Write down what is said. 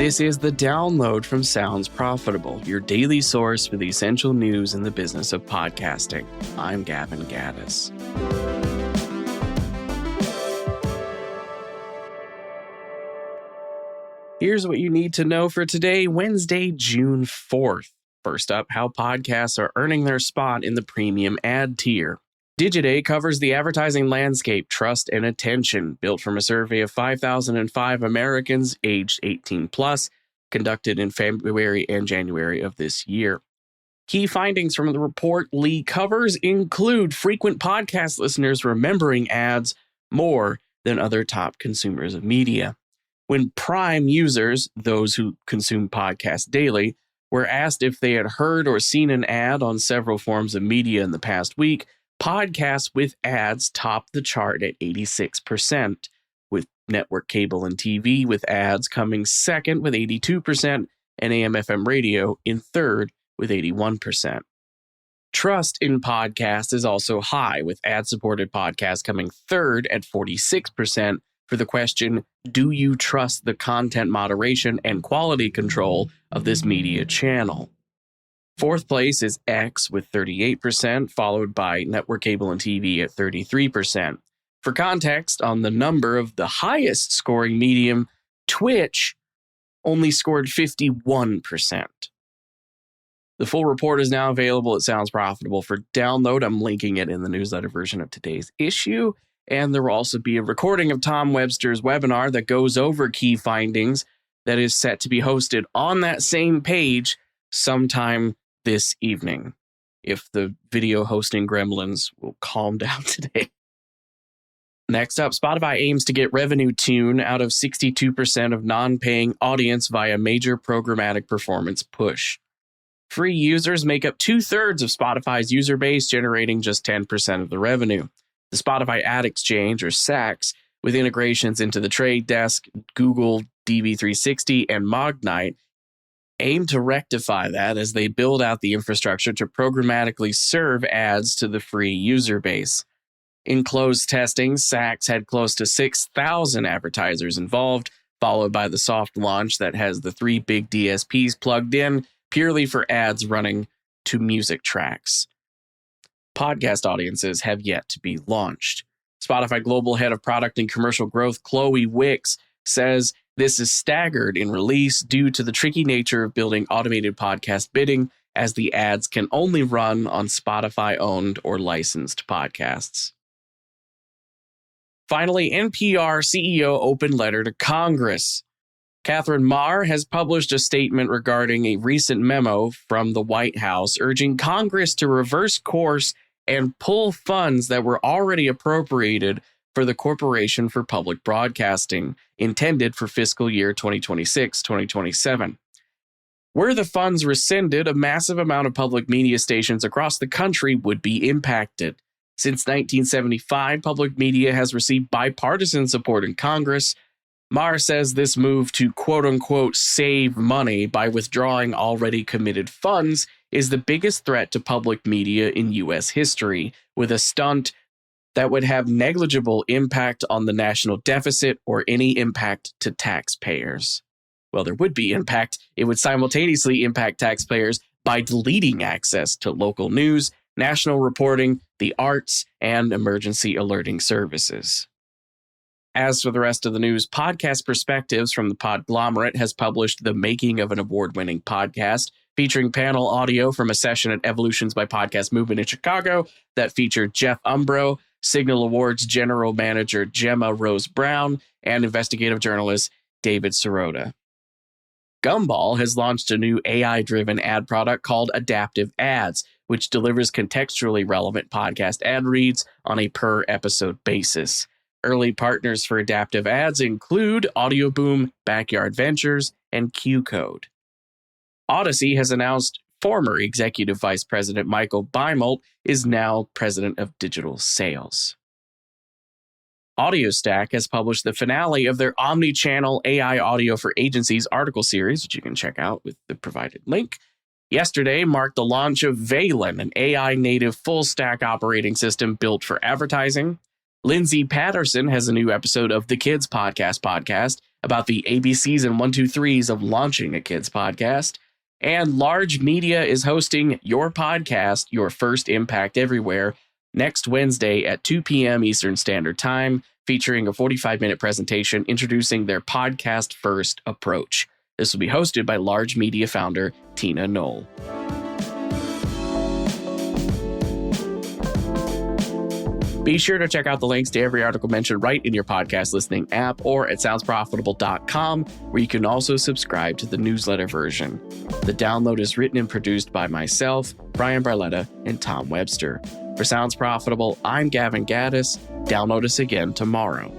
This is The Download from Sounds Profitable, your daily source for the essential news in the business of podcasting. I'm Gavin Gaddis. Here's what you need to know for today, Wednesday, June 4th. First up, how podcasts are earning their spot in the premium ad tier. Digiday covers the advertising landscape, trust, and attention, built from a survey of 5,005 Americans aged 18 plus, conducted in February and January of this year. Key findings from the report Lee covers include frequent podcast listeners remembering ads more than other top consumers of media. When Prime users, those who consume podcasts daily, were asked if they had heard or seen an ad on several forms of media in the past week, podcasts with ads topped the chart at 86%, with network cable and TV with ads coming second with 82%, and AM/FM radio in third with 81%. Trust in podcasts is also high, with ad-supported podcasts coming third at 46%, for the question, do you trust the content moderation and quality control of this media channel? Fourth place is X with 38%, followed by network cable and TV at 33%. For context on the number of the highest scoring medium, Twitch only scored 51%. The full report is now available at Sounds Profitable for download. I'm linking it in the newsletter version of today's issue. And there will also be a recording of Tom Webster's webinar that goes over key findings that is set to be hosted on that same page sometime this evening, if the video hosting gremlins will calm down today. Next up, Spotify aims to get revenue tune out of 62% of non-paying audience via major programmatic performance push. Free users make up 2/3 of Spotify's user base, generating just 10% of the revenue. The Spotify Ad Exchange, or SAX, with integrations into The Trade Desk, Google, DV360, and Magnite, aim to rectify that as they build out the infrastructure to programmatically serve ads to the free user base. In closed testing, SAX had close to 6,000 advertisers involved, followed by the soft launch that has the 3 big DSPs plugged in purely for ads running to music tracks. Podcast audiences have yet to be launched. Spotify Global Head of Product and Commercial Growth, Chloe Wicks, says this is staggered in release due to the tricky nature of building automated podcast bidding, as the ads can only run on Spotify-owned or licensed podcasts. Finally, NPR CEO open letter to Congress. Catherine Maher has published a statement regarding a recent memo from the White House urging Congress to reverse course and pull funds that were already appropriated for the Corporation for Public Broadcasting, intended for fiscal year 2026-2027. Were the funds rescinded, a massive amount of public media stations across the country would be impacted. Since 1975, public media has received bipartisan support in Congress. Maher says this move to quote-unquote save money by withdrawing already committed funds is the biggest threat to public media in U.S. history, with a stunt that would have negligible impact on the national deficit or any impact to taxpayers. Well, there would be impact. It would simultaneously impact taxpayers by deleting access to local news, national reporting, the arts, and emergency alerting services. As for the rest of the news, Podcast Perspectives from the Podglomerate has published The Making of an Award-Winning Podcast, featuring panel audio from a session at Evolutions by Podcast Movement in Chicago that featured Jeff Umbro, Signal Awards General Manager Gemma Rose Brown, and investigative journalist David Sirota. Gumball has launched a new AI-driven ad product called Adaptive Ads, which delivers contextually relevant podcast ad reads on a per-episode basis. Early partners for Adaptive Ads include Audioboom, Backyard Ventures, and Q-Code. Odyssey has announced former Executive Vice President Michael Beimolt is now President of Digital Sales. AudioStack has published the finale of their omni-channel AI audio for agencies article series, which you can check out with the provided link. Yesterday marked the launch of Valen, an AI-native full-stack operating system built for advertising. Lindsay Patterson has a new episode of The Kids Podcast, about the ABCs and 1-2-3s of launching a kids podcast. And Large Media is hosting Your Podcast, Your First Impact Everywhere, next Wednesday at 2 p.m. Eastern Standard Time, featuring a 45-minute presentation introducing their podcast-first approach. This will be hosted by Large Media founder Tina Knoll. Be sure to check out the links to every article mentioned right in your podcast listening app or at soundsprofitable.com, where you can also subscribe to the newsletter version. The download is written and produced by myself, Brian Barletta, and Tom Webster. For Sounds Profitable, I'm Gavin Gaddis. Download us again tomorrow.